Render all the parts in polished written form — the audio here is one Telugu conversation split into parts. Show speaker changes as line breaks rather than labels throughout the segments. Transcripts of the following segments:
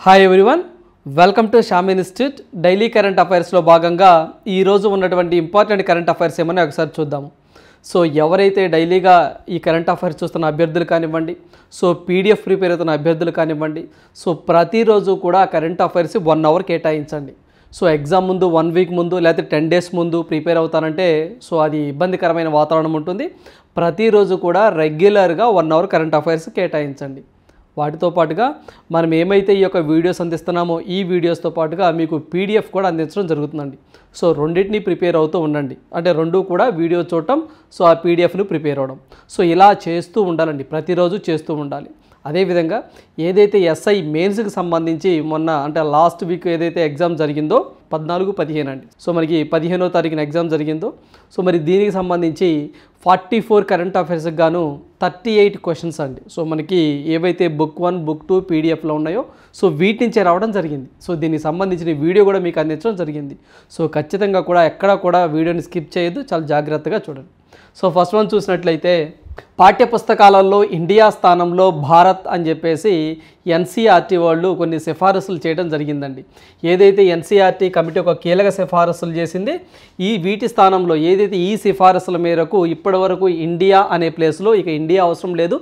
Hi everyone, welcome to Shyam institute. Daily current అఫైర్స్లో భాగంగా ఈరోజు ఉన్నటువంటి ఇంపార్టెంట్ కరెంట్ అఫైర్స్ ఏమని ఒకసారి చూద్దాము. సో ఎవరైతే డైలీగా ఈ కరెంట్ అఫైర్స్ చూస్తున్న అభ్యర్థులు కానివ్వండి, సో పీడిఎఫ్ ప్రిపేర్ అవుతున్న అభ్యర్థులు కానివ్వండి, సో ప్రతిరోజు కూడా కరెంట్ అఫైర్స్ 1 అవర్ కేటాయించండి. సో ఎగ్జామ్ ముందు 1 వీక్ ముందు లేకపోతే 10 డేస్ ముందు ప్రిపేర్ అవుతానంటే సో అది ఇబ్బందికరమైన వాతావరణం ఉంటుంది. ప్రతిరోజు కూడా రెగ్యులర్గా 1 అవర్ కరెంట్ అఫైర్స్ కేటాయించండి. వాటితో పాటుగా మనం ఏమైతే ఈ యొక్క వీడియోస్ అందిస్తున్నామో ఈ వీడియోస్తో పాటుగా మీకు పీడిఎఫ్ కూడా అందించడం జరుగుతుందండి. సో రెండింటినీ ప్రిపేర్ అవుతూ ఉండండి. అంటే రెండు కూడా వీడియో చూడటం, సో ఆ పీడిఎఫ్ను ప్రిపేర్ అవ్వడం. సో ఇలా చేస్తూ ఉండాలండి, ప్రతిరోజు చేస్తూ ఉండాలి. అదేవిధంగా ఏదైతే ఎస్ఐ మెయిన్స్కి సంబంధించి మొన్న అంటే లాస్ట్ వీక్ ఏదైతే ఎగ్జామ్ జరిగిందో 14-15 అండి. సో మనకి 15వ తారీఖున ఎగ్జామ్ జరిగిందో, సో మరి దీనికి సంబంధించి 44 కరెంట్ అఫైర్స్కి గాను 38 క్వశ్చన్స్ అండి. సో మనకి ఏవైతే బుక్ 1, బుక్ 2 పీడిఎఫ్లో ఉన్నాయో సో వీటి నుంచే రావడం జరిగింది. సో దీనికి సంబంధించిన వీడియో కూడా మీకు అందించడం జరిగింది. సో ఖచ్చితంగా కూడా ఎక్కడా కూడా వీడియోని స్కిప్ చేయొద్దు, చాలా జాగ్రత్తగా చూడండి. సో ఫస్ట్ వన్ చూసినట్లయితే పాఠ్యపుస్తకాలలో ఇండియా స్థానంలో భారత్ అని చెప్పేసి ఎన్సీఆర్టీ వాళ్ళు కొన్ని సిఫారసులు చేయడం జరిగిందండి. ఏదైతే ఎన్సీఆర్టీ కమిటీ ఒక కీలక సిఫారసులు చేసింది, వీటి స్థానంలో ఏదైతే ఈ సిఫారసుల మేరకు ఇప్పటివరకు ఇండియా అనే ప్లేస్లో ఇక ఇండియా అవసరం లేదు,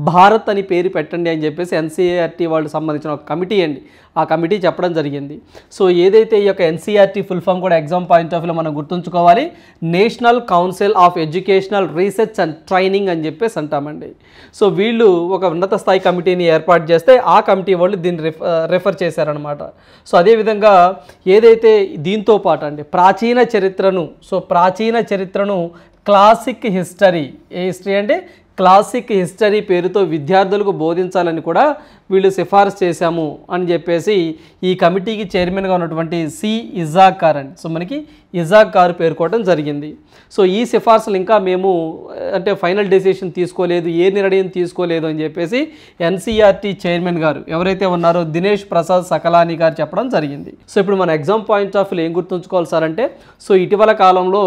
భారత్ అని పేరు పెట్టండి అని చెప్పేసి ఎన్సీఆర్టీ వాళ్ళు సంబంధించిన ఒక కమిటీ అండి, ఆ కమిటీ చెప్పడం జరిగింది. సో ఏదైతే ఈ యొక్క ఎన్సీఆర్టీ ఫుల్ ఫామ్ కూడా ఎగ్జామ్ పాయింట్ ఆఫ్ వ్యూలో మనం గుర్తుంచుకోవాలి, national council of educational research and training అని చెప్పేసి అంటామండి. సో వీళ్ళు ఒక ఉన్నత స్థాయి కమిటీని ఏర్పాటు చేస్తే ఆ కమిటీ వాళ్ళు దీన్ని రెఫర్ చేశారనమాట. సో అదేవిధంగా ఏదైతే దీంతో పాటు అండి ప్రాచీన చరిత్రను క్లాసిక్ హిస్టరీ, ఏ హిస్టరీ అంటే క్లాసిక్ హిస్టరీ పేరుతో విద్యార్థులకు బోధించాలని కూడా వీళ్ళు సిఫారసు చేశాము అని చెప్పేసి ఈ కమిటీకి చైర్మన్గా ఉన్నటువంటి సి ఇజాక్ ఖాన్ అండి. సో మనకి ఇజాక్ ఖాన్ పేర్కోవడం జరిగింది. సో ఈ సిఫార్సులు ఇంకా మేము అంటే ఫైనల్ డెసిషన్ తీసుకోలేదు, ఏ నిర్ణయం తీసుకోలేదు అని చెప్పేసి ఎన్సీఆర్టీ చైర్మన్ గారు ఎవరైతే ఉన్నారో దినేష్ ప్రసాద్ సకలాని గారు చెప్పడం జరిగింది. సో ఇప్పుడు మన ఎగ్జామ్ పాయింట్ ఆఫ్ వ్యూలో ఏం గుర్తుంచుకోవాలి సార్ అంటే, సో ఇటీవల కాలంలో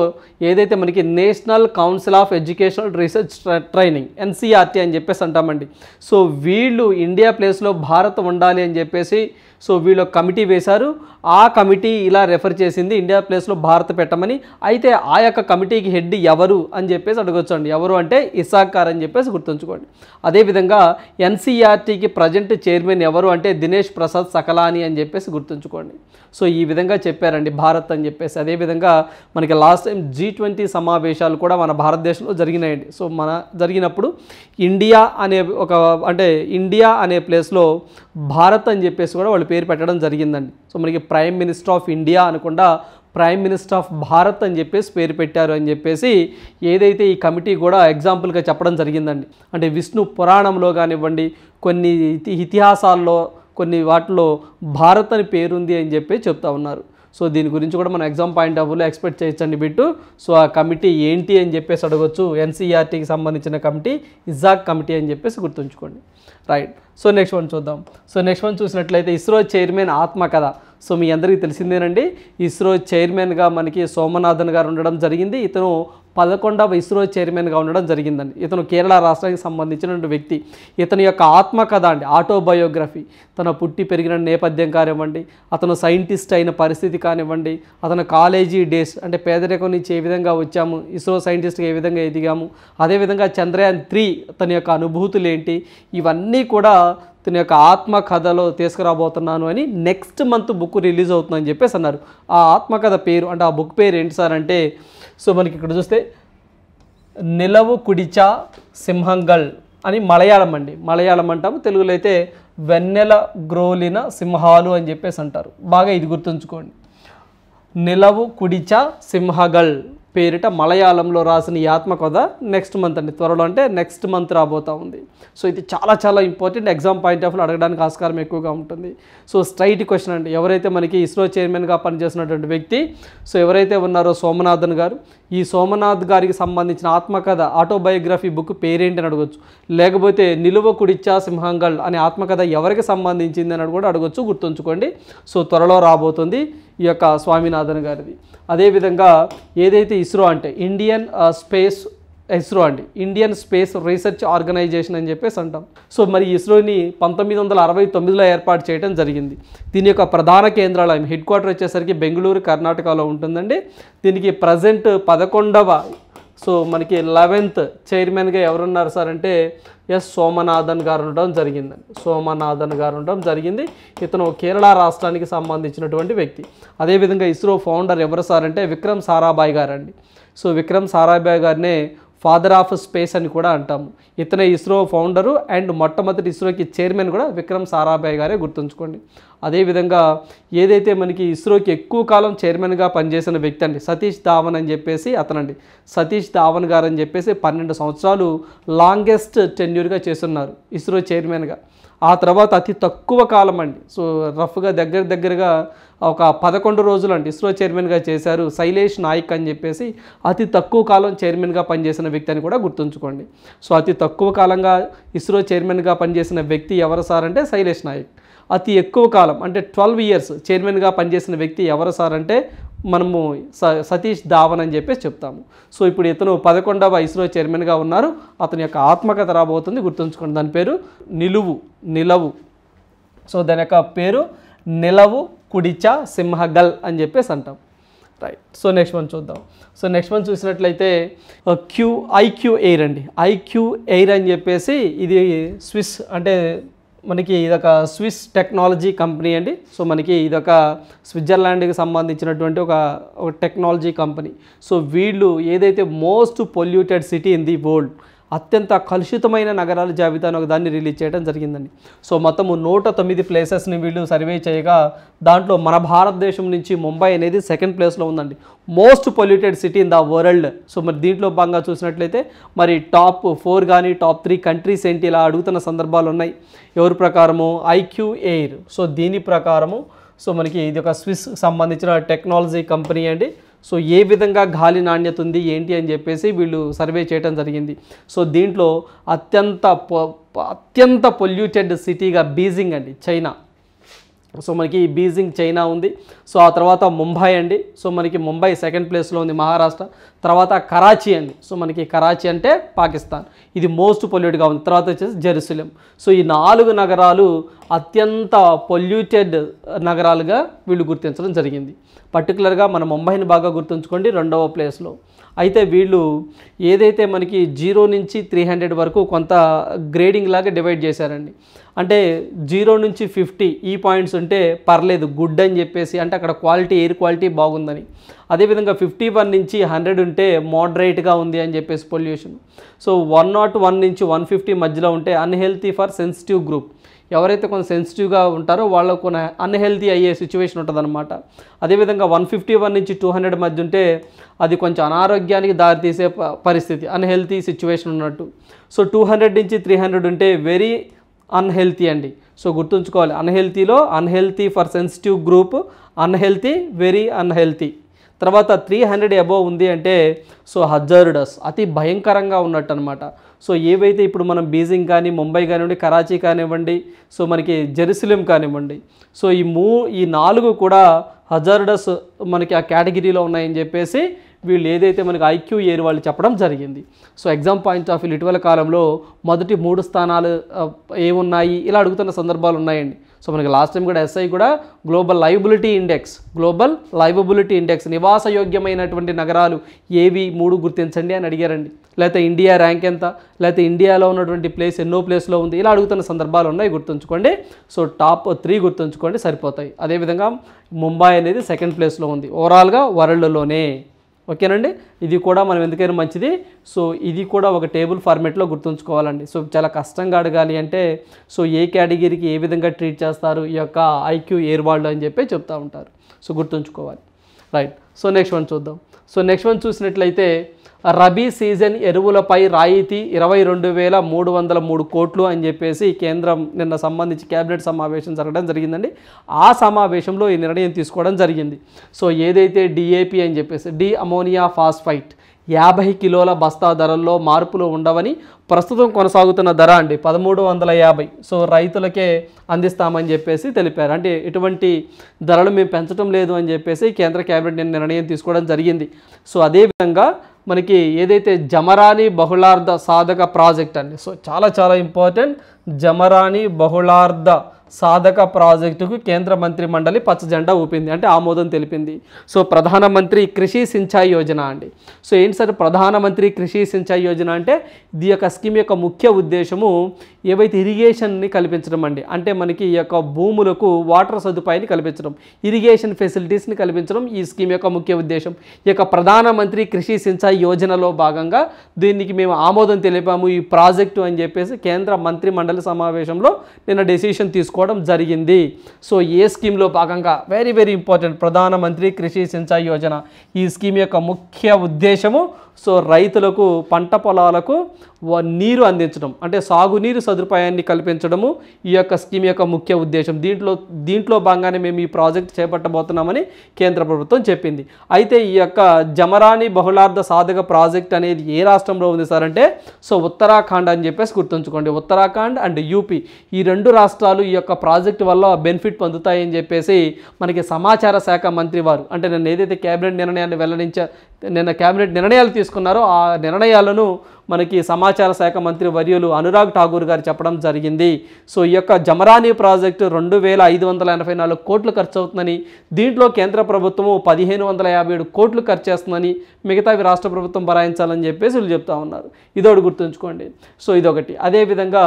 ఏదైతే మనకి national council of educational research training NCERT అని చెప్పేసి అంటామండి. సో వీళ్ళు ఇండియా ప్లేస్లో భారత్ ఉండాలి అని చెప్పేసి సో వీళ్ళు కమిటీ వేశారు. ఆ కమిటీ ఇలా రెఫర్ చేసింది ఇండియా ప్లేస్లో భారత్ పెట్టమని. అయితే ఆ యొక్క కమిటీకి హెడ్ ఎవరు అని చెప్పేసి అడగొచ్చండి. ఎవరు అంటే ఇజాక్ ఖాన్ అని చెప్పేసి గుర్తుంచుకోండి. అదేవిధంగా ఎన్సీఆర్టీకి ప్రజెంట్ చైర్మన్ ఎవరు అంటే దినేష్ ప్రసాద్ సకలాని అని చెప్పేసి గుర్తుంచుకోండి. సో ఈ విధంగా చెప్పారండి భారత్ అని చెప్పేసి. అదేవిధంగా మనకి లాస్ట్ టైం G20 సమావేశాలు కూడా మన భారతదేశంలో జరిగినాయండి. సో జరిగినప్పుడు ఇండియా అనే ప్లేస్లో భారత్ అని చెప్పేసి కూడా వాళ్ళు పేరు పెట్టడం జరిగిందండి. సో మనకి ప్రైమ్ మినిస్టర్ ఆఫ్ ఇండియా అనకుండా ప్రైమ్ మినిస్టర్ ఆఫ్ భారత్ అని చెప్పేసి పేరు పెట్టారు అని చెప్పేసి ఏదైతే ఈ కమిటీ కూడా ఎగ్జాంపుల్గా చెప్పడం జరిగిందండి. అంటే విష్ణు పురాణంలో కానివ్వండి, కొన్ని ఇతిహాసాల్లో కొన్ని వాటిలో భారత్ అని పేరుంది అని చెప్పి చెప్తా ఉన్నారు. సో దీని గురించి కూడా మనం ఎగ్జామ్ పాయింట్ ఆఫ్ వ్యూలో ఎక్స్పెక్ట్ చేయొచ్చండి బిట్టు. సో ఆ కమిటీ ఏంటి అని చెప్పేసి అడగొచ్చు. ఎన్సీఆర్టీకి సంబంధించిన కమిటీ ఇజాక్ కమిటీ అని చెప్పేసి గుర్తుంచుకోండి. రైట్. సో నెక్స్ట్ వన్ చూద్దాం. సో నెక్స్ట్ వన్ చూసినట్లయితే ఇస్రో చైర్మన్ ఆత్మకథ. సో మీ అందరికీ తెలిసిందేనండి, ఇస్రో చైర్మన్గా మనకి సోమనాథన్ గారు ఉండడం జరిగింది. ఇతను 11వ ఇస్రో చైర్మన్గా ఉండడం జరిగిందండి. ఇతను కేరళ రాష్ట్రానికి సంబంధించిన వ్యక్తి. ఇతని యొక్క ఆత్మకథ అండి, ఆటోబయోగ్రఫీ, తన పుట్టి పెరిగిన నేపథ్యం కానివ్వండి, అతను సైంటిస్ట్ అయిన పరిస్థితి కానివ్వండి, అతను కాలేజీ డేస్ అంటే పేదరికం నుంచి ఏ విధంగా వచ్చాము, ఇస్రో సైంటిస్ట్గా ఏ విధంగా ఎదిగాము, అదేవిధంగా చంద్రయాన్ 3 తన యొక్క అనుభూతులు ఏంటి, ఇవన్నీ కూడా తన యొక్క ఆత్మకథలో తీసుకురాబోతున్నాను అని నెక్స్ట్ మంత్ బుక్ రిలీజ్ అవుతుందని చెప్పేసి అన్నారు. ఆ ఆత్మకథ పేరు అంటే ఆ బుక్ పేరు ఏంటి సార్ అంటే, సో మనకి ఇక్కడ చూస్తే నిలవు కుడిచా సింహంగల్ అని మలయాళం అండి. మలయాళం అంటాము, తెలుగులో అయితే వెన్నెల గ్రోలిన సింహాలు అని చెప్పేసి అంటారు. బాగా ఇది గుర్తుంచుకోండి. నిలవు కుడిచా సింహగల్ పేరిట మలయాళంలో రాసిన ఈ ఆత్మకథ నెక్స్ట్ మంత్ అండి, త్వరలో అంటే నెక్స్ట్ మంత్ రాబోతూ ఉంది. సో ఇది చాలా చాలా ఇంపార్టెంట్, ఎగ్జామ్ పాయింట్ ఆఫ్ వ్యూలో అడగడానికి ఆస్కారం ఎక్కువగా ఉంటుంది. సో స్ట్రైట్ క్వశ్చన్ అండి. ఎవరైతే మనకి ఇస్రో చైర్మన్గా పనిచేస్తున్నటువంటి వ్యక్తి సో ఎవరైతే ఉన్నారో సోమనాథన్ గారు, ఈ సోమనాథ్ గారికి సంబంధించిన ఆత్మకథ ఆటోబయోగ్రఫీ బుక్ పేరేంటి అని అడగొచ్చు. లేకపోతే నిలువ కుడిచా సింహంగల్ అనే ఆత్మకథ ఎవరికి సంబంధించింది అని కూడా అడగొచ్చు, గుర్తుంచుకోండి. సో త్వరలో రాబోతుంది ఈ యొక్క స్వామినాథన్ గారిది. అదేవిధంగా ఏదైతే ఇస్రో అంటే ఇండియన్ స్పేస్ ఇస్రో అండి, ఇండియన్ స్పేస్ రీసెర్చ్ ఆర్గనైజేషన్ అని చెప్పేసి అంటాం. సో మరి ఇస్రోని 1969లో ఏర్పాటు చేయడం జరిగింది. దీని యొక్క ప్రధాన కేంద్రాలయం హెడ్ క్వార్టర్ వచ్చేసరికి బెంగళూరు కర్ణాటకలో ఉంటుందండి. దీనికి ప్రజెంట్ 11వ సో మనకి 11th చైర్మన్గా ఎవరున్నారు సార్ అంటే ఎస్ సోమనాథన్ గారు ఉండడం జరిగిందండి. సోమనాథన్ గారు ఉండడం జరిగింది. ఇతను కేరళ రాష్ట్రానికి సంబంధించినటువంటి వ్యక్తి. అదేవిధంగా ఇస్రో ఫౌండర్ ఎవరు సార్ అంటే విక్రమ్ సారాభాయ్ గారు అండి. సో విక్రమ్ సారాభాయ్ గారినే ఫాదర్ ఆఫ్ స్పేస్ అని కూడా అంటాము. ఇతనే ఇస్రో ఫౌండరు అండ్ మొట్టమొదటి ఇస్రోకి చైర్మన్ కూడా విక్రమ్ సారాభాయ్ గారే, గుర్తుంచుకోండి. అదేవిధంగా ఏదైతే మనకి ఇస్రోకి ఎక్కువ కాలం చైర్మన్గా పనిచేసిన వ్యక్తి అండి సతీష్ ధావన్ అని చెప్పేసి అతనండి. సతీష్ ధావన్ గారు అని చెప్పేసి 12 సంవత్సరాలు లాంగెస్ట్ టెన్యూర్గా చేస్తున్నారు ఇస్రో చైర్మన్గా. ఆ తర్వాత అతి తక్కువ కాలం అండి, సో రఫ్గా దగ్గరగా ఒక 11 రోజులు అండి ఇస్రో చైర్మన్గా చేశారు శైలేష్ నాయక్ అని చెప్పేసి. అతి తక్కువ కాలం చైర్మన్గా పనిచేసిన వ్యక్తి అని కూడా గుర్తుంచుకోండి. సో అతి తక్కువ కాలంగా ఇస్రో చైర్మన్గా పనిచేసిన వ్యక్తి ఎవరు సార్ అంటే శైలేష్ నాయక్. అతి ఎక్కువ కాలం అంటే 12 years చైర్మన్గా పనిచేసిన వ్యక్తి ఎవరు సార్ అంటే మనము సతీష్ ధావన్ అని చెప్పేసి చెప్తాము. సో ఇప్పుడు ఇతను 11వ ఇస్రో చైర్మన్గా ఉన్నారు. అతని యొక్క ఆత్మకథ రాబోతుంది, గుర్తుంచుకోండి. దాని పేరు నిలవు. సో దాని యొక్క పేరు నిలవు కుడిచా సింహగల్ అని చెప్పేసి అంటాం. రైట్. సో నెక్స్ట్ వన్ చూద్దాం. సో నెక్స్ట్ వన్ చూసినట్లయితే ఐక్యూ ఎయిర్ అండి. ఐక్యూ ఎయిర్ అని చెప్పేసి ఇది స్విస్ అంటే మనకి ఇదొక స్విస్ టెక్నాలజీ కంపెనీ అండి. సో మనకి ఇదొక స్విట్జర్లాండ్కి సంబంధించినటువంటి ఒక టెక్నాలజీ కంపెనీ. సో వీళ్ళు ఏదైతే most polluted city in the world, అత్యంత కలుషితమైన నగరాల జాబితాను ఒక దాన్ని రిలీజ్ చేయడం జరిగిందండి. సో మొత్తము 109 ప్లేసెస్ని వీళ్ళు సర్వే చేయగా దాంట్లో మన భారతదేశం నుంచి ముంబై అనేది 2nd ప్లేస్లో ఉందండి, most polluted city in the world. So మరి దీంట్లో భాగంగా చూసినట్లయితే మరి టాప్ 4 కానీ టాప్ 3 కంట్రీస్ ఏంటి ఇలా అడుగుతున్న సందర్భాలు ఉన్నాయి. ఎవరి ప్రకారము ఐక్యూ ఎయిర్. సో దీని ప్రకారము సో మనకి ఇది ఒక స్విస్ సంబంధించిన టెక్నాలజీ కంపెనీ అండి. సో ఏ విధంగా గాలి నాణ్యత ఉంది ఏంటి అని చెప్పేసి వీళ్ళు సర్వే చేయడం జరిగింది. సో దీంట్లో అత్యంత పొల్యూటెడ్ సిటీగా బీజింగ్ అండి, చైనా. సో మనకి బీజింగ్ చైనా ఉంది. సో ఆ తర్వాత ముంబై అండి. సో మనకి ముంబై 2nd ప్లేస్లో ఉంది, మహారాష్ట్ర. తర్వాత కరాచీ అండి. సో మనకి కరాచీ అంటే పాకిస్తాన్, ఇది మోస్ట్ పొల్యూట్గా ఉంది. తర్వాత వచ్చేసి జెరూసలేం. సో ఈ 4 నగరాలు అత్యంత పొల్యూటెడ్ నగరాలుగా వీళ్ళు గుర్తించడం జరిగింది. పర్టికులర్గా మన ముంబైని బాగా గుర్తుంచుకోండి, 2వ ప్లేస్లో. అయితే వీళ్ళు ఏదైతే మనకి 0 నుంచి 300 వరకు కొంత గ్రేడింగ్ లాగా డివైడ్ చేశారండి. అంటే 0 నుంచి 50 ఈ పాయింట్స్ ఉంటే పర్లేదు, గుడ్ అని చెప్పేసి, అంటే అక్కడ క్వాలిటీ ఎయిర్ క్వాలిటీ బాగుందని. అదేవిధంగా 51 నుంచి 100 ఉంటే మోడరేట్గా ఉంది అని చెప్పేసి పొల్యూషన్. సో 101 నుంచి 150 మధ్యలో ఉంటే అన్హెల్తీ ఫర్ సెన్సిటివ్ గ్రూప్, ఎవరైతే కొంచెం సెన్సిటివ్గా ఉంటారో వాళ్ళకు కొన్ని అన్హెల్తీ అయ్యే సిచ్యువేషన్ ఉంటుందన్నమాట. అదేవిధంగా 151 నుంచి 200 మధ్య ఉంటే అది కొంచెం అనారోగ్యానికి దారితీసే పరిస్థితి, అన్హెల్తీ సిచ్యువేషన్ ఉన్నట్టు. సో 200 నుంచి 300 ఉంటే వెరీ అన్హెల్తీ అండి. సో గుర్తుంచుకోవాలి, అన్హెల్తీలో unhealthy for sensitive group, unhealthy, very unhealthy. తర్వాత 300 అబోవ్ ఉంది అంటే సో హజార్డస్, అతి భయంకరంగా ఉన్నట్టు అనమాట. సో ఏవైతే ఇప్పుడు మనం బీజింగ్ కానీ, ముంబై కానివ్వండి, కరాచీ కానివ్వండి, సో మనకి జెరూసలేం కానివ్వండి, సో ఈ 4 కూడా హజార్డస్ మనకి ఆ కేటగిరీలో ఉన్నాయని చెప్పేసి వీళ్ళు ఏదైతే మనకి ఐక్యూ ఎయిర్ వాళ్ళు చెప్పడం జరిగింది. So exam point of view ఇటీవల కాలంలో మొదటి 3 స్థానాలు ఏమున్నాయి ఇలా అడుగుతున్న సందర్భాలు ఉన్నాయండి. సో మనకి లాస్ట్ టైం కూడా ఎస్ఐ కూడా గ్లోబల్ లైవబిలిటీ ఇండెక్స్ నివాసయోగ్యమైనటువంటి నగరాలు ఏవి 3 గుర్తించండి అని అడిగారండి. లేకపోతే ఇండియా ర్యాంక్ ఎంత, లేకపోతే ఇండియాలో ఉన్నటువంటి ప్లేస్ ఎన్నో ప్లేస్లో ఉంది ఇలా అడుగుతున్న సందర్భాలు ఉన్నాయి, గుర్తుంచుకోండి. సో టాప్ 3 గుర్తుంచుకోండి సరిపోతాయి. అదేవిధంగా ముంబై అనేది 2nd ప్లేస్లో ఉంది ఓవరాల్గా వరల్డ్లోనే. ఓకేనండి, ఇది కూడా మనం ఎందుకైనా మంచిది. సో ఇది కూడా ఒక టేబుల్ ఫార్మేట్లో గుర్తుంచుకోవాలండి. సో చాలా కష్టంగా అడగాలి అంటే సో ఏ కేటగిరీకి ఏ విధంగా ట్రీట్ చేస్తారు ఈ యొక్క ఐక్యూ ఎయిర్ వరల్డ్ అని చెప్పి చెప్తూ ఉంటారు. సో గుర్తుంచుకోవాలి. రైట్. సో నెక్స్ట్ వన్ చూద్దాం. సో నెక్స్ట్ వన్ చూసినట్లయితే రబీ సీజన్ ఎరువులపై రాయితీ 22,303 కోట్లు అని చెప్పేసి కేంద్రం నిన్న సంబంధించి కేబినెట్ సమావేశం జరగడం జరిగిందండి. ఆ సమావేశంలో ఈ నిర్ణయం తీసుకోవడం జరిగింది. సో ఏదైతే డిఏపి అని చెప్పేసి డి అమోనియా ఫాస్ఫైట్ 50 కిలోల బస్తా ధరల్లో మార్పులు ఉండవని, ప్రస్తుతం కొనసాగుతున్న ధర అండి 1350, సో రైతులకే అందిస్తామని చెప్పేసి తెలిపారు. అంటే ఎటువంటి ధరలు మేము పెంచడం లేదు అని చెప్పేసి కేంద్ర కేబినెట్ నిర్ణయం తీసుకోవడం జరిగింది. సో అదేవిధంగా మనకి ఏదైతే జమరాని బహుళార్థ సాధక ప్రాజెక్ట్ అండి. సో చాలా చాలా ఇంపార్టెంట్. జమరాని బహుళార్థ సాధక ప్రాజెక్టుకు కేంద్ర మంత్రి మండలి పచ్చ జెండా ఊపింది, అంటే ఆమోదం తెలిపింది. సో ప్రధానమంత్రి కృషి సించాయి యోజన అండి. సో ఏంటి సార్ ప్రధానమంత్రి కృషి సించాయి యోజన అంటే ఈ యొక్క స్కీమ్ యొక్క ముఖ్య ఉద్దేశము ఏవైతే ఇరిగేషన్ని కల్పించడం అండి. అంటే మనకి ఈ యొక్క భూములకు వాటర్ సదుపాయాన్ని కల్పించడం, ఇరిగేషన్ ఫెసిలిటీస్ని కల్పించడం ఈ స్కీమ్ యొక్క ముఖ్య ఉద్దేశం. ఈ యొక్క ప్రధానమంత్రి కృషి సించాయి యోజనలో భాగంగా దీనికి మేము ఆమోదం తెలిపాము ఈ ప్రాజెక్టు అని చెప్పేసి కేంద్ర మంత్రి మండలి సమావేశంలో నిన్న డెసిషన్ తీసుకోవడం జరిగింది. సో ఏ స్కీమ్లో భాగంగా వెరీ వెరీ ఇంపార్టెంట్ ప్రధానమంత్రి కృషి సించాయి యోజన. ఈ స్కీమ్ యొక్క ముఖ్య ఉద్దేశము సో రైతులకు పంట పొలాలకు నీరు అందించడం, అంటే సాగునీరు సదుపాయాన్ని కల్పించడము ఈ యొక్క స్కీమ్ యొక్క ముఖ్య ఉద్దేశం. దీంట్లో భాగంగానే మేము ఈ ప్రాజెక్ట్ చేపట్టబోతున్నామని కేంద్ర ప్రభుత్వం చెప్పింది. అయితే ఈ యొక్క జమరాని బహుళార్థ సాధక ప్రాజెక్ట్ అనేది ఏ రాష్ట్రంలో ఉంది సార్ అంటే సో ఉత్తరాఖండ్ అని చెప్పేసి గుర్తుంచుకోండి. ఉత్తరాఖండ్ అండ్ యూపీ ఈ రెండు రాష్ట్రాలు ఈ యొక్క ప్రాజెక్టు వల్ల బెనిఫిట్ పొందుతాయని చెప్పేసి మనకి సమాచార శాఖ మంత్రి వారు, అంటే నిన్న ఏదైతే కేబినెట్ నిర్ణయాన్ని నిన్న కేబినెట్ నిర్ణయాలు తీసుకున్నారో ఆ నిర్ణయాలను మనకి సమాచార శాఖ మంత్రి వర్యులు అనురాగ్ ఠాకూర్ గారు చెప్పడం జరిగింది. సో ఈ యొక్క జమరాని ప్రాజెక్టు 2584 కోట్లు ఖర్చు అవుతుందని, దీంట్లో కేంద్ర ప్రభుత్వము 1557 కోట్లు ఖర్చు చేస్తుందని, మిగతావి రాష్ట్ర ప్రభుత్వం భరాయించాలని చెప్పేసి వీళ్ళు చెప్తా ఉన్నారు. ఇదొకటి గుర్తుంచుకోండి. సో ఇదొకటి. అదేవిధంగా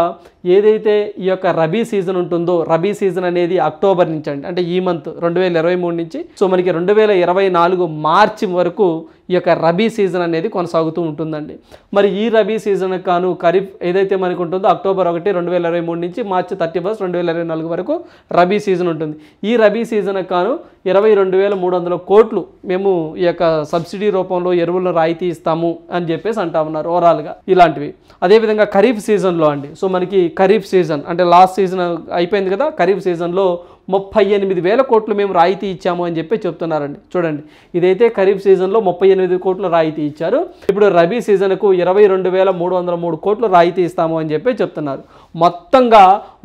ఏదైతే ఈ యొక్క రబీ సీజన్ ఉంటుందో, రబీ సీజన్ అనేది అక్టోబర్ నుంచి అండి, అంటే ఈ మంత్ 2023 నుంచి సో మనకి 2024 మార్చి వరకు ఈ యొక్క రబీ సీజన్ అనేది కొనసాగుతూ ఉంటుందండి. మరి ఈ రబీ సీజన్కి కాను ఖరీఫ్ ఏదైతే మనకు ఉంటుందో అక్టోబర్ 1, 2023 నుంచి మార్చి 31, 2024 వరకు రబీ సీజన్ ఉంటుంది. ఈ రబీ సీజన్కి కాను 22,300 కోట్లు మేము ఈ యొక్క సబ్సిడీ రూపంలో ఎరువులను రాయితీ ఇస్తాము అని చెప్పేసి అంటా ఉన్నారు ఓవరాల్గా ఇలాంటివి. అదేవిధంగా ఖరీఫ్ సీజన్లో అండి, సో మనకి ఖరీఫ్ సీజన్ అంటే లాస్ట్ సీజన్ అయిపోయింది కదా, ఖరీఫ్ సీజన్లో 38,000 కోట్లు మేము రాయితీ ఇచ్చాము అని చెప్పి చెప్తున్నారండి. చూడండి, ఇదైతే ఖరీఫ్ సీజన్లో 38 కోట్లు రాయితీ ఇచ్చారు. ఇప్పుడు రబీ సీజన్కు 22,303 కోట్లు రాయితీ ఇస్తాము అని చెప్పి చెప్తున్నారు. మొత్తంగా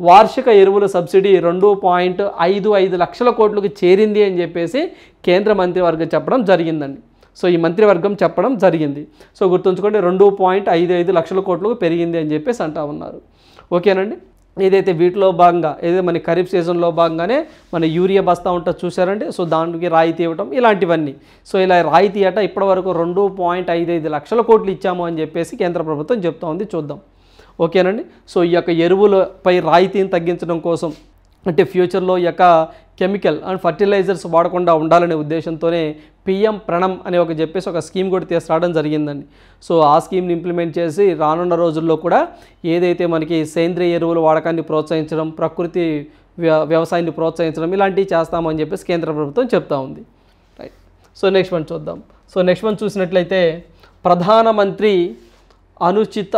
వార్షిక ఎరువుల సబ్సిడీ 2.55 లక్షల కోట్లకు చేరింది అని చెప్పేసి కేంద్ర మంత్రివర్గం చెప్పడం జరిగిందండి. సో ఈ మంత్రివర్గం చెప్పడం జరిగింది. సో గుర్తుంచుకోండి 2.55 లక్షల కోట్లకు పెరిగింది అని చెప్పేసి అంటా ఉన్నారు. ఓకేనండి. ఏదైతే వీటిలో భాగంగా ఏదైతే మన ఖరీఫ్ సీజన్లో భాగంగానే మన యూరియా బస్తా ఉంటుంది చూసారండి, సో దానికి రాయితీ ఇవ్వటం ఇలాంటివన్నీ. సో ఇలా రాయితీ అట ఇప్పటివరకు 2.55 లక్షల కోట్లు ఇచ్చాము అని చెప్పేసి కేంద్ర ప్రభుత్వం చెప్తా ఉంది. చూద్దాం. ఓకేనండి. సో ఈ యొక్క ఎరువులపై రాయితీని తగ్గించడం కోసం, అంటే ఫ్యూచర్లో ఈ యొక్క కెమికల్ అండ్ ఫర్టిలైజర్స్ వాడకుండా ఉండాలనే ఉద్దేశంతోనే పిఎం ప్రణమ్ అనే ఒక స్కీమ్ కూడా తీసుకురావడం జరిగిందండి. సో ఆ స్కీమ్ని ఇంప్లిమెంట్ చేసి రానున్న రోజుల్లో కూడా ఏదైతే మనకి సేంద్రియ ఎరువుల వాడకాన్ని ప్రోత్సహించడం, ప్రకృతి వ్యవసాయాన్ని ప్రోత్సహించడం ఇలాంటివి చేస్తామని చెప్పేసి కేంద్ర ప్రభుత్వం చెప్తా ఉంది. రైట్. సో నెక్స్ట్ వన్ చూద్దాం. సో నెక్స్ట్ వన్ చూసినట్లయితే ప్రధానమంత్రి అనుచిత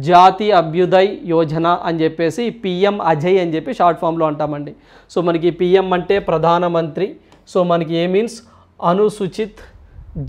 జాతి అభ్యుదయ్ యోజన అని చెప్పేసి పిఎం అజయ్ అని చెప్పి షార్ట్ ఫామ్లో అంటామండి. సో మనకి పిఎం అంటే ప్రధానమంత్రి, సో మనకి ఏ మీన్స్ అనుసూచిత్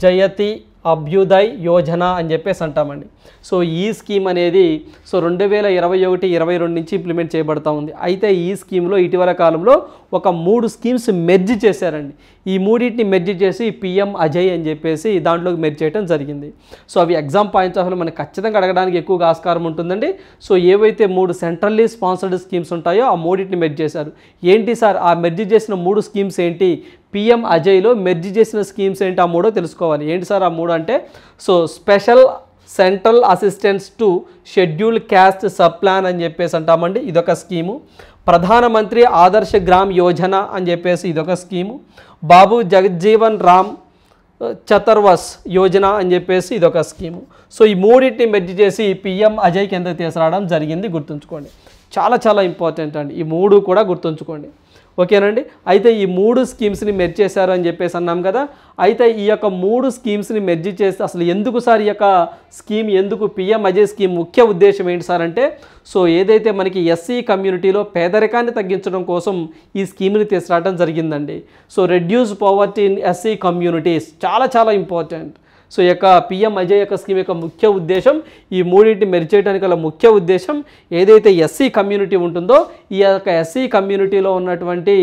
జయతి అభ్యుదయ్ యోజన అని చెప్పేసి అంటామండి. సో ఈ స్కీమ్ అనేది సో 2021-22 నుంచి ఇంప్లిమెంట్ చేయబడతా ఉంది. అయితే ఈ స్కీమ్లో ఇటీవల కాలంలో ఒక 3 స్కీమ్స్ మెర్జ్ చేశారండి. ఈ మూడింటిని మెర్జ్ చేసి పిఎం అజయ్ అని చెప్పేసి దాంట్లోకి మెర్జ్ చేయడం జరిగింది. సో అవి ఎగ్జామ్ పాయింట్స్ ఆఫ్లో మనకు ఖచ్చితంగా అడగడానికి ఎక్కువగా ఆస్కారం ఉంటుందండి. సో ఏవైతే 3 సెంట్రల్లీ స్పాన్సర్డ్ స్కీమ్స్ ఉంటాయో ఆ మూడింటిని మెర్జ్ చేశారు. ఏంటి సార్ ఆ మెర్జ్ చేసిన 3 స్కీమ్స్ ఏంటి, పిఎం అజయ్లో మెర్జ్ చేసిన స్కీమ్స్ ఏంటి ఆ 3 తెలుసుకోవాలి. ఏంటి సార్ ఆ 3 అంటే so special central assistance to scheduled caste sub plan అని చెప్పేసి అంటామండి, ఇదొక స్కీము. ప్రధానమంత్రి ఆదర్శ గ్రామ్ యోజన అని చెప్పేసి ఇదొక స్కీము. బాబు జగజ్జీవన్ రామ్ చతుర్వస్ యోజన అని చెప్పేసి ఇదొక స్కీము. సో ఈ మూడింటిని మెర్జ్ చేసి పిఎం అజయ్ కింద తీసుకురావడం జరిగింది. గుర్తుంచుకోండి, చాలా చాలా ఇంపార్టెంట్ అండి, ఈ 3 కూడా గుర్తుంచుకోండి. ఓకేనండి. అయితే ఈ 3 స్కీమ్స్ని మెర్జ్ చేశారు అని చెప్పేసి అన్నాం కదా. అయితే ఈ యొక్క 3 స్కీమ్స్ని మెర్జ్ చేస్తే అసలు ఎందుకు సార్ ఈ యొక్క స్కీమ్, ఎందుకు పిఎం అజయ్ స్కీమ్ ముఖ్య ఉద్దేశం ఏంటి సార్ అంటే సో ఏదైతే మనకి ఎస్సీ కమ్యూనిటీలో పేదరికాన్ని తగ్గించడం కోసం ఈ స్కీమ్ని తీసుకురావడం జరిగిందండి. So reduce poverty in SC communities చాలా చాలా ఇంపార్టెంట్. సో ఈ యొక్క పిఎం అజయ్ యొక్క స్కీమ్ యొక్క ముఖ్య ఉద్దేశం ఈ మూడింటిని మెర్జ్ చేయడానికి గల ముఖ్య ఉద్దేశం ఏదైతే ఎస్సీ కమ్యూనిటీ ఉంటుందో ఈ యొక్క ఎస్సీ కమ్యూనిటీలో ఉన్నటువంటి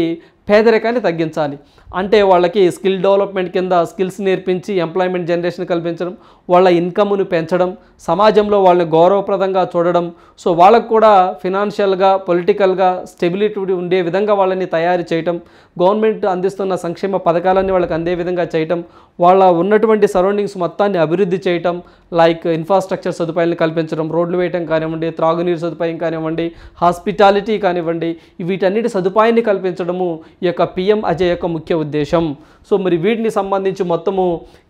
పేదరికాన్ని తగ్గించాలి. అంటే వాళ్ళకి స్కిల్ డెవలప్మెంట్ కింద స్కిల్స్ నేర్పించి ఎంప్లాయ్మెంట్ జనరేషన్ కల్పించడం, వాళ్ళ ఇన్కమ్ను పెంచడం, సమాజంలో వాళ్ళని గౌరవప్రదంగా చూడడం, సో వాళ్ళకు కూడా ఫినాన్షియల్గా పొలిటికల్గా స్టెబిలిటీ ఉండే విధంగా వాళ్ళని తయారు చేయటం, గవర్నమెంట్ అందిస్తున్న సంక్షేమ పథకాలన్నీ వాళ్ళకి అందే విధంగా చేయటం, వాళ్ళ ఉన్నటువంటి సరౌండింగ్స్ మొత్తాన్ని అభివృద్ధి చేయటం, లైక్ ఇన్ఫ్రాస్ట్రక్చర్ సదుపాయాలను కల్పించడం, రోడ్లు వేయటం కానివ్వండి, త్రాగునీరు సదుపాయం కానివ్వండి, హాస్పిటాలిటీ కానివ్వండి, వీటన్నిటి సదుపాయాన్ని కల్పించడము ఈ యొక్క పిఎం అజయ్ యొక్క ముఖ్య ఉద్దేశం. సో మరి వీటిని సంబంధించి మొత్తము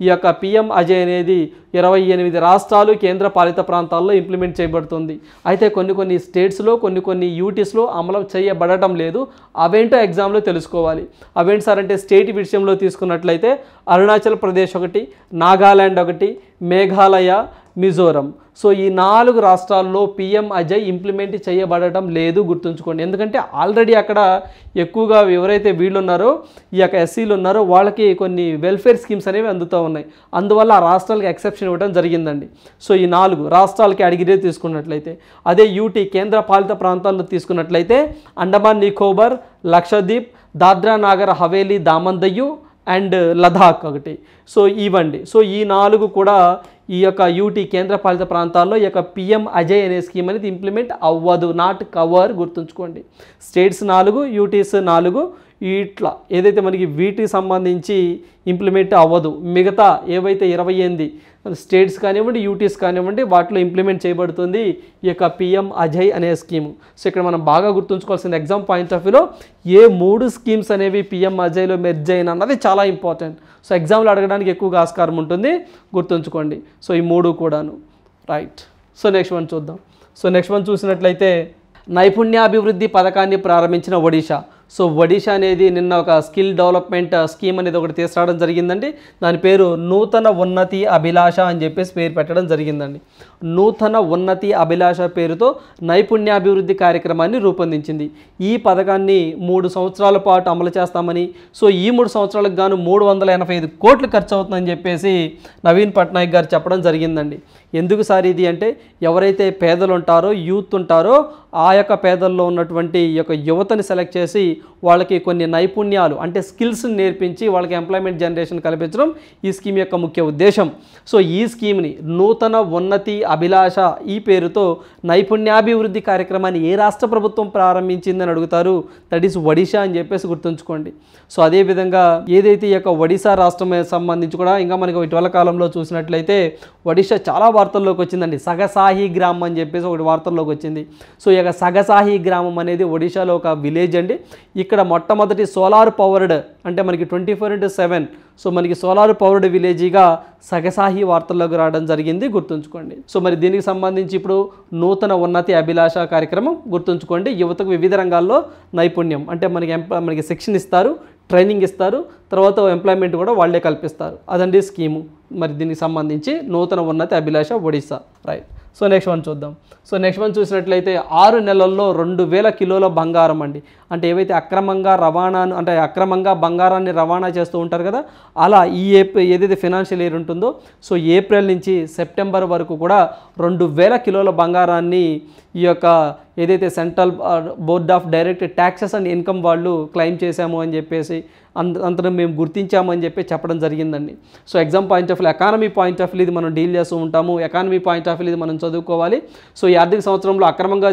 ఈ యొక్క పిఎం అజయ్ అనేది 28 రాష్ట్రాలు కేంద్ర పాలిత ప్రాంతాల్లో ఇంప్లిమెంట్ చేయబడుతుంది. అయితే కొన్ని స్టేట్స్లో కొన్ని యూటీస్లో అమలు చేయబడటం లేదు. అవేంటో ఎగ్జామ్లో తెలుసుకోవాలి. అవేంటి సార్ అంటే స్టేట్ విషయంలో తీసుకున్నట్లయితే అరుణాచల్ ప్రదేశ్ ఒకటి, నాగాల్యాండ్ ఒకటి, మేఘాలయ, మిజోరం. సో ఈ 4 రాష్ట్రాల్లో పిఎం అజయ్ ఇంప్లిమెంట్ చేయబడటం లేదు, గుర్తుంచుకోండి. ఎందుకంటే ఆల్రెడీ అక్కడ ఎక్కువగా ఎవరైతే వీళ్ళు ఉన్నారో ఈ యొక్క ఎస్సీలు ఉన్నారో వాళ్ళకి కొన్ని వెల్ఫేర్ స్కీమ్స్ అనేవి అందుతూ ఉన్నాయి. అందువల్ల ఆ రాష్ట్రాలకు ఎక్సెప్షన్ ఇవ్వడం జరిగిందండి. సో ఈ 4 రాష్ట్రాలకి అడిగితే తీసుకున్నట్లయితే, అదే యూటీ కేంద్ర పాలిత ప్రాంతాల్లో తీసుకున్నట్లయితే అండమాన్ నికోబార్, లక్షద్వీప్, దాద్రా నాగర్ హవేలీ, దామన్ దయ్యు అండ్ లదాఖ్ ఒకటి. సో ఇవండి. సో ఈ 4 కూడా ఈ యొక్క యూటీ కేంద్ర పాలిత ప్రాంతాల్లో ఈ యొక్క పిఎం అజయ్ అనే స్కీమ్ అనేది ఇంప్లిమెంట్ అవ్వదు, నాట్ కవర్, గుర్తుంచుకోండి. స్టేట్స్ 4, యూటీస్ 4, ఇట్లా ఏదైతే మనకి వీటికి సంబంధించి ఇంప్లిమెంట్ అవ్వదు. మిగతా ఏవైతే 28 స్టేట్స్ కానివ్వండి, యూటీస్ కానివ్వండి, వాటిలో ఇంప్లిమెంట్ చేయబడుతుంది ఈ యొక్క పిఎం అజయ్ అనే స్కీము. సో ఇక్కడ మనం బాగా గుర్తుంచుకోవాల్సిన ఎగ్జామ్ పాయింట్ ఆఫ్ వ్యూలో ఏ 3 స్కీమ్స్ అనేవి పిఎం అజయ్లో మెర్జ్ అయిన అన్నది చాలా ఇంపార్టెంట్. సో ఎగ్జామ్లో అడగడానికి ఎక్కువగా ఆస్కారం ఉంటుంది, గుర్తుంచుకోండి. సో ఈ 3 కూడాను రైట్. సో నెక్స్ట్ వన్ చూద్దాం. సో నెక్స్ట్ వన్ చూసినట్లయితే నైపుణ్యాభివృద్ధి పథకాన్ని ప్రారంభించిన ఒడిషా. సో ఒడిషా అనేది నిన్న ఒక స్కిల్ డెవలప్మెంట్ స్కీమ్ అనేది ఒకటి తీసుకురావడం జరిగిందండి. దాని పేరు నూతన ఉన్నతి అభిలాష అని చెప్పేసి పేరు పెట్టడం జరిగిందండి. నూతన ఉన్నతి అభిలాష పేరుతో నైపుణ్యాభివృద్ధి కార్యక్రమాన్ని రూపొందించింది. ఈ పథకాన్ని 3 సంవత్సరాల పాటు అమలు చేస్తామని, సో ఈ 3 సంవత్సరాలకు గాను 385 కోట్లు ఖర్చు అవుతుందని చెప్పేసి నవీన్ పట్నాయక్ గారు చెప్పడం జరిగిందండి. ఎందుకు సార్ ఇది అంటే, ఎవరైతే పేదలు ఉంటారో, యూత్ ఉంటారో, ఆ యొక్క పేదల్లో ఉన్నటువంటి ఈ యొక్క యువతని సెలెక్ట్ చేసి వాళ్ళకి కొన్ని నైపుణ్యాలు అంటే స్కిల్స్ నేర్పించి వాళ్ళకి ఎంప్లాయ్మెంట్ జనరేషన్ కల్పించడం ఈ స్కీమ్ యొక్క ముఖ్య ఉద్దేశం. సో ఈ స్కీమ్ని నూతన ఉన్నతి అభిలాష ఈ పేరుతో నైపుణ్యాభివృద్ధి కార్యక్రమాన్ని ఏ రాష్ట్ర ప్రభుత్వం ప్రారంభించిందని అడుగుతారు. దట్ ఈస్ ఒడిషా అని చెప్పేసి గుర్తుంచుకోండి. సో అదేవిధంగా ఏదైతే ఈ యొక్క ఒడిశా రాష్ట్రం సంబంధించి కూడా ఇంకా మనకి ఇటీవల కాలంలో చూసినట్లయితే ఒడిషా చాలా వార్తల్లోకి వచ్చిందండి. సగసాహి గ్రామం అని చెప్పేసి ఒకటి వార్తల్లోకి వచ్చింది. సో ఈ యొక్క సగసాహి గ్రామం అనేది ఒడిశాలో ఒక విలేజ్ అండి. ఇక్కడ మొట్టమొదటి సోలార్ పవర్డ్ అంటే మనకి 24/7 సో మనకి సోలార్ పవర్డ్ విలేజీగా సగసాహి వార్తల్లోకి రావడం జరిగింది, గుర్తుంచుకోండి. సో మరి దీనికి సంబంధించి ఇప్పుడు నూతన ఉన్నతి అభిలాష కార్యక్రమం గుర్తుంచుకోండి. యువతకు వివిధ రంగాల్లో నైపుణ్యం అంటే మనకి శిక్షణ ఇస్తారు, ట్రైనింగ్ ఇస్తారు, తర్వాత ఎంప్లాయ్మెంట్ కూడా వాళ్ళే కల్పిస్తారు. అదండి స్కీము. మరి దీనికి సంబంధించి Nutana Unnati Abhilasha Odisha right. So next one చూద్దాం. సో నెక్స్ట్ వన్ చూసినట్లయితే 6 నెలల్లో 2000 కిలోల బంగారం అండి. అంటే ఏవైతే అక్రమంగా బంగారాన్ని రవాణా చేస్తూ ఉంటారు కదా, అలా ఈ ఏదైతే ఫినాన్షియల్ ఇయర్ ఉంటుందో సో ఏప్రిల్ నుంచి సెప్టెంబర్ వరకు కూడా 2000 కిలోల బంగారాన్ని ఈ యొక్క ఏదైతే central board of direct taxes and income వాళ్ళు క్లెయిమ్ చేశాము అని చెప్పేసి అంతను మేము గుర్తించామని చెప్పి చెప్పడం జరిగిందండి. So exam point of view, economy point of view ఇది మనం డీల్ చేస్తూ ఉంటాము. ఎకానమీ పాయింట్ ఆఫ్ వ్యూ ఇది మనం చదువుకోవాలి. సో ఈ ఆర్థిక సంవత్సరంలో అక్రమంగా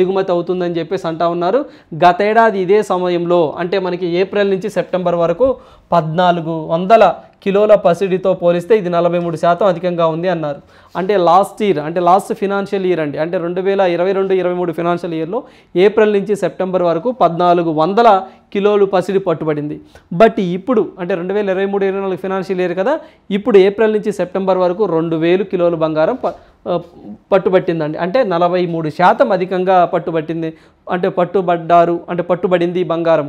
దిగుమతి అవుతుందని చెప్పేసి అంటా ఉన్నారు. గతేడాది ఇదే సమయంలో అంటే మనకి ఏప్రిల్ నుంచి సెప్టెంబర్ వరకు 1400 కిలోల పసిడితో పోలిస్తే ఇది 43% అధికంగా ఉంది అన్నారు. అంటే లాస్ట్ ఫినాన్షియల్ ఇయర్ అండి, అంటే 2022-23 ఫినాన్షియల్ ఇయర్లో ఏప్రిల్ నుంచి సెప్టెంబర్ వరకు 1400 కిలోలు పసిడి పట్టుబడింది. బట్ ఇప్పుడు అంటే 2023-24 ఫినాన్షియల్ ఇయర్ కదా, ఇప్పుడు ఏప్రిల్ నుంచి సెప్టెంబర్ వరకు 2000 కిలోలు బంగారం పట్టుబట్టిందండి. అంటే 43% అధికంగా పట్టుబట్టింది. అంటే పట్టుబడింది బంగారం.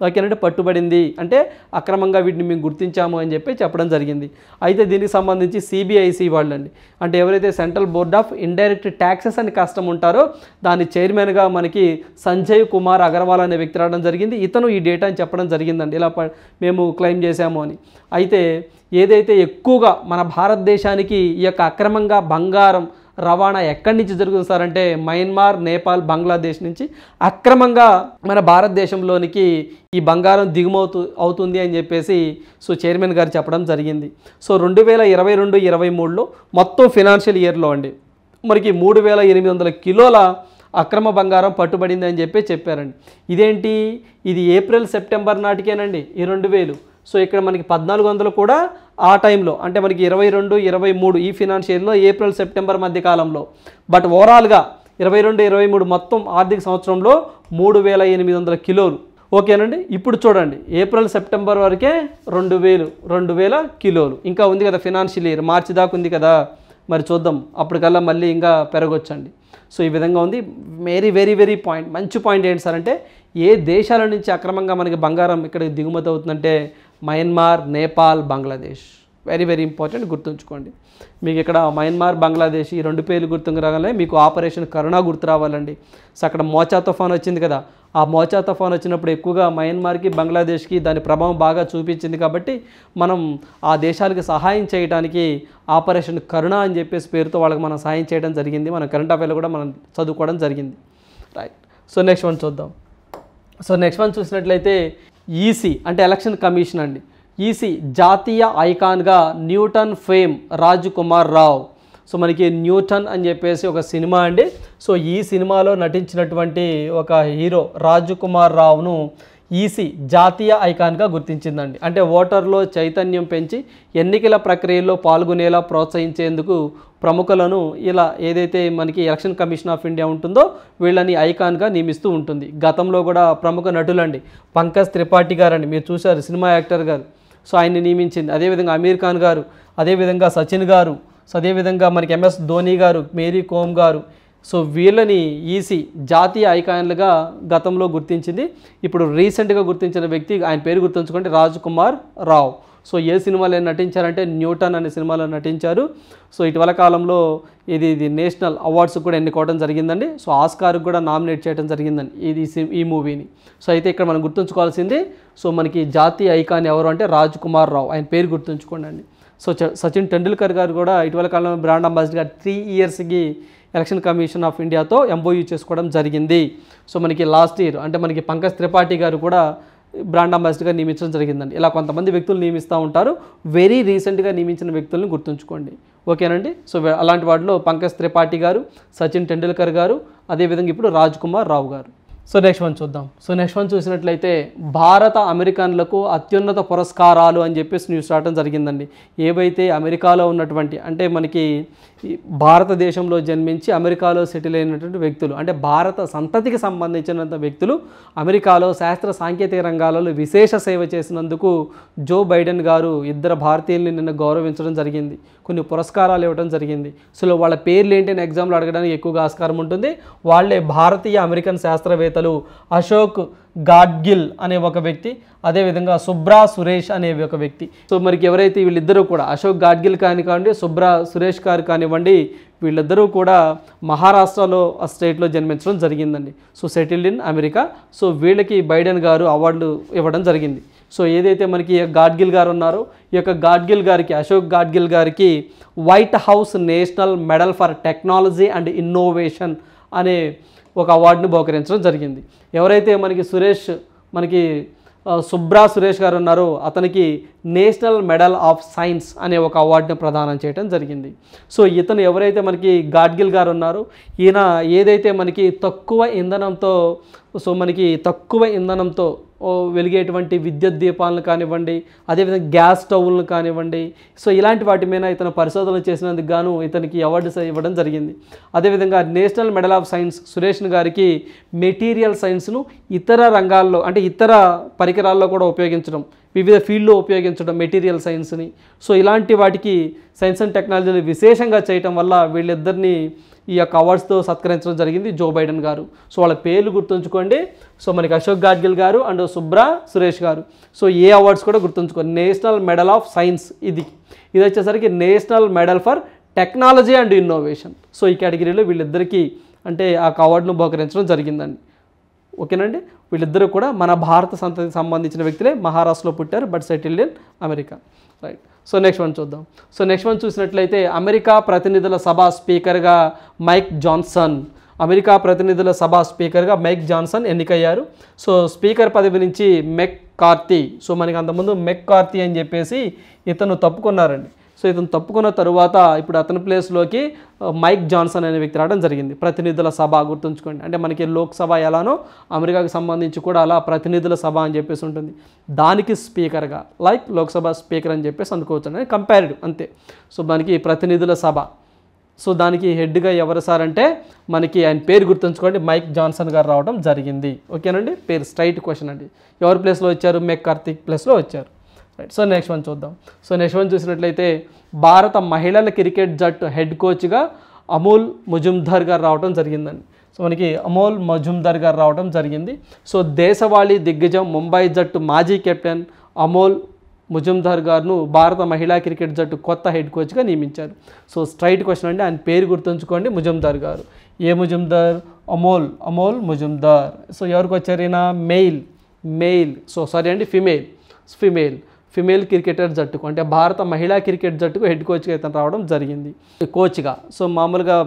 ఓకేనంటే పట్టుబడింది అంటే అక్రమంగా వీటిని మేము గుర్తించాము అని చెప్పి చెప్పడం జరిగింది. అయితే దీనికి సంబంధించి సిబిఐసి వాళ్ళండి, అంటే ఎవరైతే central board of indirect taxes అని కస్టమ్ ఉంటారో దాని చైర్మన్గా మనకి సంజయ్ కుమార్ అగర్వాల్ అనే వ్యక్తి రావడం జరిగింది. ఇతను ఈ డేటా అని చెప్పడం జరిగిందండి, ఇలా మేము క్లెయిమ్ చేశాము అని. అయితే ఏదైతే ఎక్కువగా మన భారతదేశానికి ఈ యొక్క అక్రమంగా బంగారం రవాణా ఎక్కడి నుంచి జరుగుతుంది సార్ అంటే మయన్మార్, నేపాల్, బంగ్లాదేశ్ నుంచి అక్రమంగా మన భారతదేశంలోనికి ఈ బంగారం అవుతుంది అని చెప్పేసి సో చైర్మన్ గారు చెప్పడం జరిగింది. సో 2022-23లో మొత్తం ఫినాన్షియల్ ఇయర్లో అండి మనకి 3800 కిలోల అక్రమ బంగారం పట్టుబడింది అని చెప్పారండి. ఇదేంటి, ఇది ఏప్రిల్ సెప్టెంబర్ నాటికేనండి ఈ 2000. సో ఇక్కడ మనకి 1400 కూడా ఆ టైంలో అంటే మనకి 22-23 ఈ ఫినాన్షియల్లో ఏప్రిల్ సెప్టెంబర్ మధ్య కాలంలో. బట్ ఓవరాల్గా 22-23 మొత్తం ఆర్థిక సంవత్సరంలో 3800 కిలోలు. ఓకేనండి. ఇప్పుడు చూడండి ఏప్రిల్ సెప్టెంబర్ వరకే 2000 కిలోలు. ఇంకా ఉంది కదా ఫినాన్షియల్ ఇయర్, మార్చి దాకా ఉంది కదా, మరి చూద్దాం అప్పటికల్లా మళ్ళీ ఇంకా పెరగొచ్చండి. సో ఈ విధంగా ఉంది. వెరీ పాయింట్, మంచి పాయింట్ ఏంటి సార్ అంటే ఏ దేశాల నుంచి అక్రమంగా మనకి బంగారం ఇక్కడ దిగుమతి అవుతుందంటే Myanmar, Nepal, Bangladesh. Very important, గుర్తుంచుకోండి. మీకు ఇక్కడ మయన్మార్, బంగ్లాదేశ్ ఈ 2 పేర్లు గుర్తుకు రాగానే మీకు ఆపరేషన్ కరుణ గుర్తు రావాలండి. సో అక్కడ మోచా తుఫాన్ వచ్చింది కదా, ఆ మోచా తుఫాన్ వచ్చినప్పుడు ఎక్కువగా మయన్మార్కి, బంగ్లాదేశ్కి దాని ప్రభావం బాగా చూపించింది కాబట్టి మనం ఆ దేశాలకి సహాయం చేయడానికి ఆపరేషన్ కరుణ అని చెప్పేసి పేరుతో వాళ్ళకి మనం సహాయం చేయడం జరిగింది. మన కరెంట్ అఫైర్లో కూడా మనం చదువుకోవడం జరిగింది. రైట్. సో నెక్స్ట్ వన్ చూద్దాం. సో నెక్స్ట్ వన్ చూసినట్లయితే ఈసీ అంటే ఎలక్షన్ కమిషన్ అండి. ఈసీ జాతీయ ఐకాన్గా Newton fame Raj Kumar Rao. So మనకి న్యూటన్ అని చెప్పేసి ఒక సినిమా అండి. సో ఈ సినిమాలో నటించినటువంటి ఒక హీరో రాజ్ కుమార్ రావ్ను ఈసీ జాతీయ ఐకాన్గా గుర్తించిందండి. అంటే ఓటర్లో చైతన్యం పెంచి ఎన్నికల ప్రక్రియలో పాల్గొనేలా ప్రోత్సహించేందుకు ప్రముఖులను ఇలా ఏదైతే మనకి ఎలక్షన్ కమిషన్ ఆఫ్ ఇండియా ఉంటుందో వీళ్ళని ఐకాన్గా నియమిస్తూ ఉంటుంది. గతంలో కూడా ప్రముఖ నటులండి పంకజ్ త్రిపాఠి గారండి, మీరు చూశారు సినిమా యాక్టర్ గారు. సో ఆయన్ని నియమించింది. అదేవిధంగా అమీర్ ఖాన్ గారు, అదేవిధంగా సచిన్ గారు, సో అదేవిధంగా మనకి ఎంఎస్ ధోని గారు, మేరీ కోమ్ గారు. సో వీళ్ళని ఈసీ జాతీయ ఐకాన్లుగా గతంలో గుర్తించింది. ఇప్పుడు రీసెంట్గా గుర్తించిన వ్యక్తి ఆయన పేరు గుర్తుంచుకోండి, రాజ్ కుమార్ రావ్. సో ఏ సినిమాలో నటించారంటే న్యూటన్ అనే సినిమాలో నటించారు. సో ఇటీవల కాలంలో ఇది నేషనల్ అవార్డ్స్ కూడా ఎన్నుకోవడం జరిగిందండి. సో ఆస్కార్కి కూడా నామినేట్ చేయడం జరిగిందండి ఈ మూవీని. సో అయితే ఇక్కడ మనం గుర్తుంచుకోవాల్సింది సో మనకి జాతీయ ఐకాన్ ఎవరు అంటే రాజ్ కుమార్ రావ్, ఆయన పేరు గుర్తుంచుకోండి అండి. సో సచిన్ టెండూల్కర్ గారు కూడా ఇటీవల కాలంలో బ్రాండ్ అంబాసిడర్గా 3 ఇయర్స్కి ఎలక్షన్ కమిషన్ ఆఫ్ ఇండియాతో MOU చేసుకోవడం జరిగింది. సో మనకి లాస్ట్ ఇయర్ అంటే మనకి పంకజ్ త్రిపాఠి గారు కూడా బ్రాండ్ అంబాసిడర్గా నియమించడం జరిగిందండి. ఇలా కొంతమంది వ్యక్తులు నియమిస్తూ ఉంటారు. వెరీ రీసెంట్గా నియమించిన వ్యక్తులను గుర్తుంచుకోండి. ఓకేనండి. సో అలాంటి వాటిలో పంకజ్ త్రిపాఠి గారు, సచిన్ టెండూల్కర్ గారు, అదేవిధంగా ఇప్పుడు రాజ్ కుమార్ రావ్ గారు. సో నెక్స్ట్ వన్ చూద్దాం. సో నెక్స్ట్ వన్ చూసినట్లయితే భారత అమెరికన్లకు అత్యున్నత పురస్కారాలు అని చెప్పేసి న్యూస్ రావడం జరిగిందండి. ఏవైతే అమెరికాలో ఉన్నటువంటి అంటే మనకి భారతదేశంలో జన్మించి అమెరికాలో సెటిల్ అయినటువంటి వ్యక్తులు అంటే భారత సంతతికి సంబంధించినంత వ్యక్తులు అమెరికాలో శాస్త్ర సాంకేతిక రంగాలలో విశేష సేవ చేసినందుకు జో బైడెన్ గారు 2 భారతీయుల్ని నిన్న గౌరవించడం జరిగింది. కొన్ని పురస్కారాలు ఇవ్వడం జరిగింది. సో వాళ్ళ పేర్లు ఏంటని ఎగ్జామ్లో అడగడానికి ఎక్కువగా ఆస్కారం ఉంటుంది. వాళ్ళే భారతీయ అమెరికన్ శాస్త్రవేత్తలు అశోక్ గాడ్గిల్ అనే ఒక వ్యక్తి, అదేవిధంగా సుబ్రా సురేష్ అనే ఒక వ్యక్తి. సో మనకి ఎవరైతే వీళ్ళిద్దరూ కూడా అశోక్ గాడ్గిల్ కానివ్వండి, సుబ్రా సురేష్ గారు కానివ్వండి, వీళ్ళిద్దరూ కూడా మహారాష్ట్రలో ఆ స్టేట్లో జన్మించడం జరిగిందండి. So settled in America. So వీళ్ళకి బైడెన్ గారు అవార్డులు ఇవ్వడం జరిగింది. సో ఏదైతే మనకి గాడ్గిల్ గారు ఉన్నారో ఈ యొక్క గాడ్గిల్ గారికి అశోక్ గాడ్గిల్ గారికి white house national medal for technology and innovation అనే ఒక అవార్డుని బహుకరించడం జరిగింది. ఎవరైతే మనకి సుబ్రా సురేష్ గారు ఉన్నారో అతనికి నేషనల్ మెడల్ ఆఫ్ సైన్స్ అనే ఒక అవార్డుని ప్రదానం చేయడం జరిగింది. సో ఇతను ఎవరైతే మనకి గాడ్గిల్ గారు ఉన్నారో ఈయన ఏదైతే మనకి తక్కువ ఇంధనంతో వెలిగేటువంటి విద్యుత్ దీపాలను కానివ్వండి, అదేవిధంగా గ్యాస్ స్టవ్లను కానివ్వండి, సో ఇలాంటి వాటి మీద ఇతను పరిశోధనలు చేసినందుకు గాను ఇతనికి అవార్డు ఇవ్వడం జరిగింది. అదేవిధంగా national medal of science Suresh గారికి మెటీరియల్ సైన్స్ను ఇతర రంగాల్లో అంటే ఇతర పరికరాల్లో కూడా ఉపయోగించడం, వివిధ ఫీల్డ్లో ఉపయోగించడం మెటీరియల్ సైన్స్ని. సో ఇలాంటి వాటికి సైన్స్ అండ్ టెక్నాలజీని విశేషంగా చేయటం వల్ల వీళ్ళిద్దరిని ఈ యొక్క అవార్డ్స్తో సత్కరించడం జరిగింది జో బైడెన్ గారు. సో వాళ్ళ పేర్లు గుర్తుంచుకోండి. సో మనకి అశోక్ గాడ్గిల్ గారు అండ్ సుబ్రా సురేష్ గారు. సో ఏ అవార్డ్స్ కూడా గుర్తుంచుకోండి. నేషనల్ మెడల్ ఆఫ్ సైన్స్ ఇది వచ్చేసరికి national medal for technology and innovation. So ఈ కేటగిరీలో వీళ్ళిద్దరికీ అంటే ఆ అవార్డును బహుకరించడం జరిగిందండి. ఓకేనండి. వీళ్ళిద్దరూ కూడా మన భారత సంతతికి సంబంధించిన వ్యక్తులే, మహారాష్ట్రలో పుట్టారు but settled in America. Right. So next one చూద్దాం. సో నెక్స్ట్ వన్ చూసినట్లయితే అమెరికా ప్రతినిధుల సభ స్పీకర్గా మైక్ జాన్సన్, అమెరికా ప్రతినిధుల సభ స్పీకర్గా మైక్ జాన్సన్ ఎన్నికయ్యారు. సో స్పీకర్ పదవి నుంచి మెక్ కార్తీ, సో మనకి అంతకుముందు మెక్ కార్తీ అని చెప్పేసి ఇతను తప్పుకున్నారండి. సో ఇతను తప్పుకున్న తరువాత ఇప్పుడు అతని ప్లేస్లోకి మైక్ జాన్సన్ అనే వ్యక్తి రావడం జరిగింది. ప్రతినిధుల సభ గుర్తుంచుకోండి, అంటే మనకి లోక్సభ ఎలానో అమెరికాకి సంబంధించి కూడా అలా ప్రతినిధుల సభ అని చెప్పేసి ఉంటుంది. దానికి స్పీకర్గా లైక్ లోక్సభ స్పీకర్ అని చెప్పేసి అనుకోవచ్చు అండి, కంపారిటివ్ అంతే. సో మనకి ప్రతినిధుల సభ, సో దానికి హెడ్గా ఎవరు సార్ అంటే మనకి ఆయన పేరు గుర్తుంచుకోండి, మైక్ జాన్సన్ గారు రావడం జరిగింది. ఓకేనండి, పేరు స్ట్రైట్ క్వశ్చన్ అండి. ఎవరి ప్లేస్లో వచ్చారు? మెక్ కార్తిక్ ప్లేస్లో వచ్చారు. రైట్. సో నెక్స్ట్ వన్ చూద్దాం. సో నెక్స్ట్ వన్ చూసినట్లయితే భారత మహిళల క్రికెట్ జట్టు హెడ్ కోచ్గా అమోల్ ముజుమ్దార్ గారు రావడం జరిగిందండి. సో మనకి అమోల్ ముజుమ్దార్ గారు రావడం జరిగింది. సో దేశవాళీ దిగ్గజం ముంబై జట్టు మాజీ కెప్టెన్ అమోల్ ముజుమ్దార్ గారును భారత మహిళా క్రికెట్ జట్టు కొత్త హెడ్ కోచ్గా నియమించారు. సో స్ట్రైట్ క్వశ్చన్ అండి, ఆయన పేరు గుర్తుంచుకోండి, ముజుమ్దార్ గారు. ఏ ముజుమ్దార్? అమోల్ ముజుమ్దార్. సో ఎవరికి వచ్చారు ఈయన? మెయిల్ సో సారీ అండి ఫిమేల్ క్రికెటర్ జట్టుకు, అంటే భారత మహిళా క్రికెట్ జట్టుకు హెడ్ కోచ్గా ఇతను రావడం జరిగింది కోచ్గా. సో మామూలుగా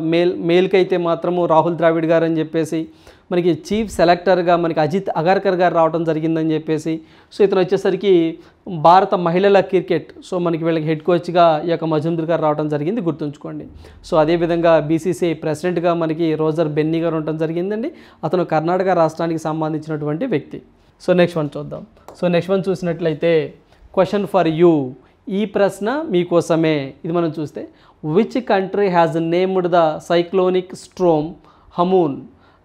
మేల్కి అయితే మాత్రము రాహుల్ ద్రావిడ్ గారు అని చెప్పేసి, మనకి చీఫ్ సెలెక్టర్గా మనకి అజిత్ అగర్కర్ గారు రావడం జరిగిందని చెప్పేసి. సో ఇతను వచ్చేసరికి భారత మహిళల క్రికెట్, సో మనకి వీళ్ళకి హెడ్ కోచ్గా ఈ యొక్క మజుమ్దార్ గారు రావడం జరిగింది, గుర్తుంచుకోండి. సో అదేవిధంగా బీసీసీఐ ప్రెసిడెంట్గా మనకి రోజర్ బెన్నీ గారు ఉండటం జరిగిందండి. అతను కర్ణాటక రాష్ట్రానికి సంబంధించినటువంటి వ్యక్తి. సో నెక్స్ట్ వన్ చూద్దాం. సో నెక్స్ట్ వన్ చూసినట్లయితే క్వశ్చన్ ఫర్ యూ, ఈ ప్రశ్న మీకోసమే. ఇది మనం చూస్తే which country has named the cyclonic storm Hamoon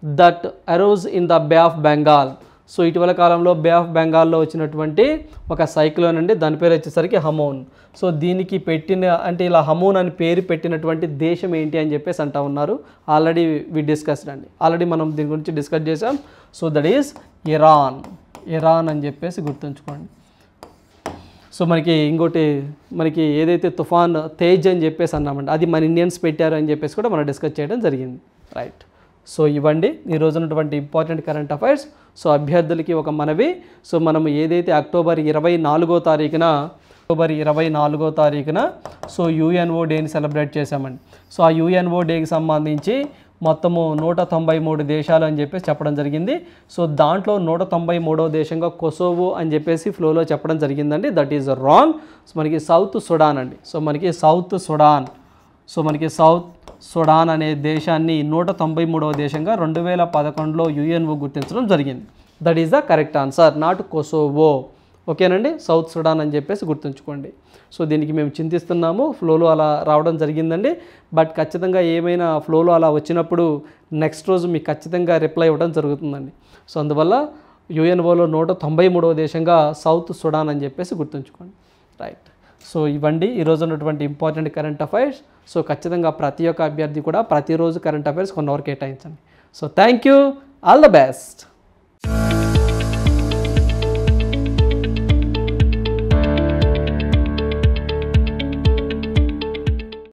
that arose in the bay of Bengal. So ఇటీవల కాలంలో బే ఆఫ్ బెంగాల్లో వచ్చినటువంటి ఒక సైక్లోన్ అండి, దాని పేరు వచ్చేసరికి హమూన్. సో దీనికి అంటే ఇలా హమూన్ అని పేరు పెట్టినటువంటి దేశం ఏంటి అని చెప్పేసి అంటా ఉన్నారు. ఆల్రెడీ వి డిస్కస్డ్ అండి, ఆల్రెడీ మనం దీని గురించి డిస్కస్ చేసాం. సో దట్ ఈస్ ఇరాన్ అని చెప్పేసి గుర్తుంచుకోండి. సో మనకి ఇంకోటి మనకి ఏదైతే తుఫాన్ తేజ్ అని చెప్పేసి అన్నామండి, అది మన ఇండియన్స్ పెట్టారు అని చెప్పేసి కూడా మనం డిస్కస్ చేయడం జరిగింది. రైట్. సో ఇవ్వండి ఈ రోజు ఉన్నటువంటి ఇంపార్టెంట్ కరెంట్ అఫైర్స్. సో అభ్యర్థులకి ఒక మనవి, సో మనం ఏదైతే అక్టోబర్ 24వ తారీఖున సో యుఎన్ఓ డేని సెలబ్రేట్ చేశామండి. సో ఆ యుఎన్ఓ డేకి సంబంధించి మొత్తము 193 దేశాలు అని చెప్పేసి చెప్పడం జరిగింది. సో దాంట్లో 193వ దేశంగా కొసోవో అని చెప్పేసి ఫ్లోలో చెప్పడం జరిగిందండి, దట్ ఈజ్ రాంగ్. సో మనకి సౌత్ సుడాన్ అండి. సో మనకి సౌత్ సుడాన్ అనే దేశాన్ని 193వ దేశంగా 2011లో యుఎన్ఓ గుర్తించడం జరిగింది. That is the correct answer, not Kosovo. ఓకేనండి, సౌత్ సుడాన్ అని చెప్పేసి గుర్తుంచుకోండి. సో దీనికి మేము చింతిస్తున్నాము, ఫ్లోలో అలా రావడం జరిగిందండి. బట్ ఖచ్చితంగా ఏమైనా ఫ్లోలో అలా వచ్చినప్పుడు నెక్స్ట్ రోజు మీకు ఖచ్చితంగా రిప్లై ఇవ్వడం జరుగుతుందండి. సో అందువల్ల యుఎన్ఓలో 193వ దేశంగా సౌత్ సుడాన్ అని చెప్పేసి గుర్తుంచుకోండి. రైట్. సో ఇవ్వండి ఈరోజు ఉన్నటువంటి ఇంపార్టెంట్ కరెంట్ అఫైర్స్. సో ఖచ్చితంగా ప్రతి ఒక్క అభ్యర్థి కూడా ప్రతిరోజు కరెంట్ అఫైర్స్ 1 అవర్ కేటాయించండి. So thank you, all the best.